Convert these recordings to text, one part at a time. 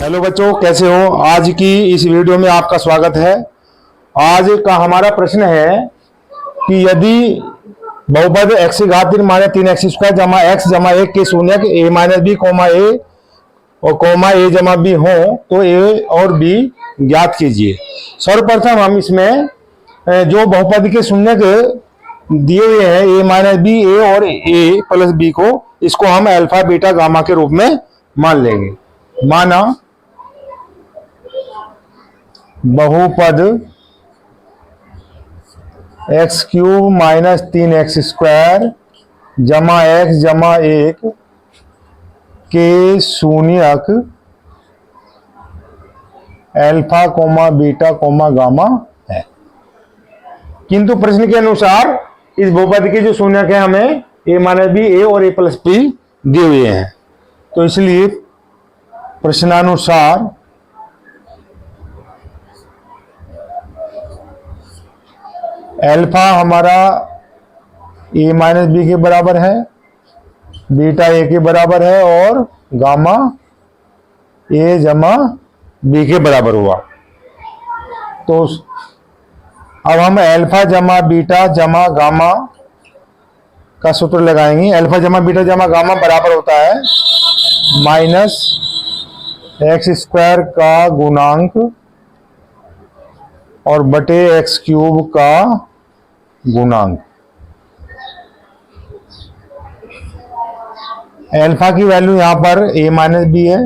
Hello बच्चों, कैसे हो। आज की इस वीडियो में आपका स्वागत है। आज का हमारा प्रश्न है कि यदि बहुपद x की घात 3 माइनस 3x स्क्वायर जमा x जमा 1 के शून्यक a माइनस बी कोमा ए और कोमा ए जमा बी हो तो a और b ज्ञात कीजिए। सर्वप्रथम हम इसमें जो बहुपद के शून्यक दिए हुए हैं a माइनस बी ए और a प्लस बी को, इसको हम अल्फा बीटा गामा के रूप में मान लेंगे। माना बहुपद x cube minus 3x square जमा x जमा 1 के शून्यक alpha comma beta comma gamma है। किंतु प्रश्न के अनुसार इस बहुपद के जो शून्यक है हमें a माइनस बी ए और a प्लस बी दिए हुए हैं, तो इसलिए प्रश्नानुसार अल्फा हमारा a माइनस बी के बराबर है, बीटा a के बराबर है और गामा a जमा b के बराबर हुआ। तो अब हम अल्फा जमा बीटा जमा गामा का सूत्र लगाएंगे। अल्फा जमा बीटा जमा गामा बराबर होता है माइनस एक्स स्क्वायर का गुणांक और बटे एक्स क्यूब का गुणांक। अल्फा की वैल्यू यहां पर a माइनस बी है,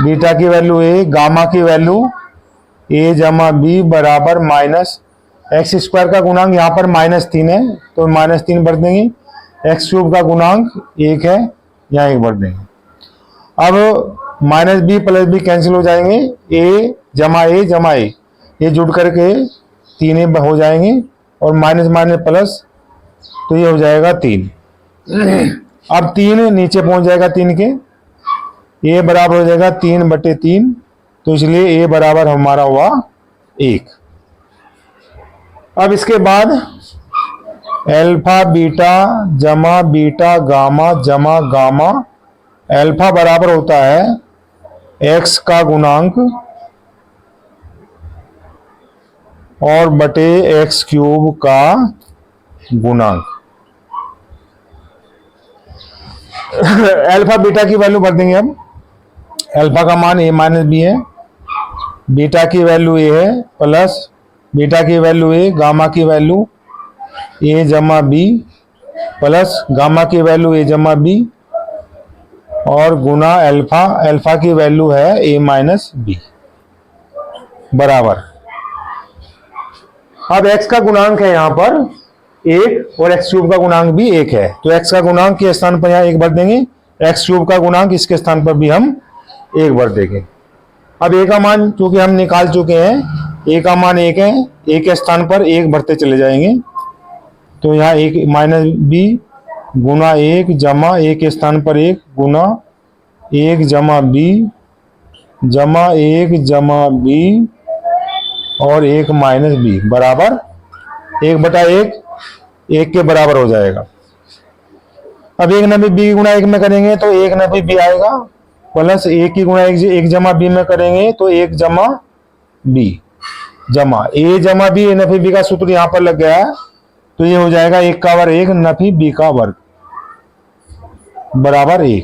बीटा की वैल्यू a, गामा की वैल्यू a जमा b बराबर माइनस एक्स स्क्वायर का गुणांक यहां पर -3 है तो -3 भर देंगे। एक्स क्यूब का गुणांक 1 है, यहाँ 1 भर देंगे। अब minus B plus B cancel हो जाएंगे, a जमा a ये जुड़ करके 3 हो जाएंगे और माइनस माइनस प्लस, तो ये हो जाएगा 3। अब 3 नीचे पहुंच जाएगा 3 के, a बराबर हो जाएगा 3/3, तो इसलिए a बराबर हमारा हुआ 1। अब इसके बाद अल्फा बीटा जमा बीटा गामा जमा गामा, अल्फा बराबर होता है x का गुणांक और बटे एक्स क्यूब का गुणांक। अल्फा बीटा की वैल्यू भर देंगे। अब अल्फा का मान a माइनस बी है, बीटा की वैल्यू a है प्लस बीटा की वैल्यू a, गामा की वैल्यू a जमा b प्लस गामा की वैल्यू a जमा b और गुना अल्फा, अल्फा की वैल्यू है a माइनस बी बराबर। अब x का गुणांक है यहाँ पर 1 और x क्यूब का गुणांक भी 1 है, तो x का गुणांक के स्थान पर यहाँ 1 भर देंगे, x क्यूब का गुणांक इसके स्थान पर भी हम 1 भर देंगे। अब a का मान चूंकि हम निकाल चुके हैं, a का मान 1 है, a के स्थान पर 1 भरते चले जाएंगे, तो यहाँ 1 माइनस बी गुना 1 जमा 1 के स्थान पर 1 गुना 1 जमा b जमा 1 जमा b और 1 माइनस बी बराबर 1/1, 1 के बराबर हो जाएगा। अब 1 नफी बी गुना 1 में करेंगे तो 1 नफी बी आएगा, प्लस 1 की गुना 1 जमा बी में करेंगे तो 1 जमा बी जमा a जमा बी, नफी बी का सूत्र यहां पर लग गया है, तो ये हो जाएगा 1 का वर्ग 1 नफी बी का वर्ग बराबर 1।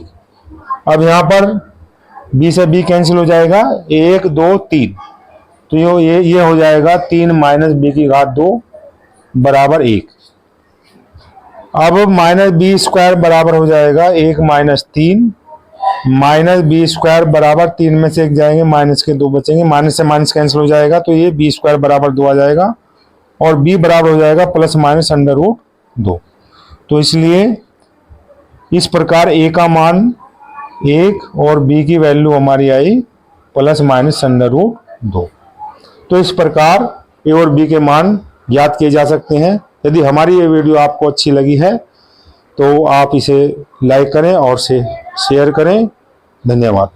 अब यहां पर b से b कैंसिल हो जाएगा, 1 2 3, तो ये हो जाएगा 3 माइनस बी की घात 2 बराबर 1। अब माइनस बी स्क्वायर बराबर हो जाएगा 1 माइनस 3, माइनस बी स्क्वायर बराबर 3 में से 1 जाएंगे, माइनस के 2 बचेंगे, माइनस से माइनस कैंसिल हो जाएगा, तो ये बी स्क्वायर बराबर 2 आ जाएगा और b बराबर हो जाएगा प्लस माइनस √2। तो इसलिए इस प्रकार a का मान 1 और b की वैल्यू हमारी आई प्लस माइनस √2। तो इस प्रकार a और b के मान ज्ञात किए जा सकते हैं। यदि हमारी ये वीडियो आपको अच्छी लगी है तो आप इसे लाइक करें और शेयर करें। धन्यवाद।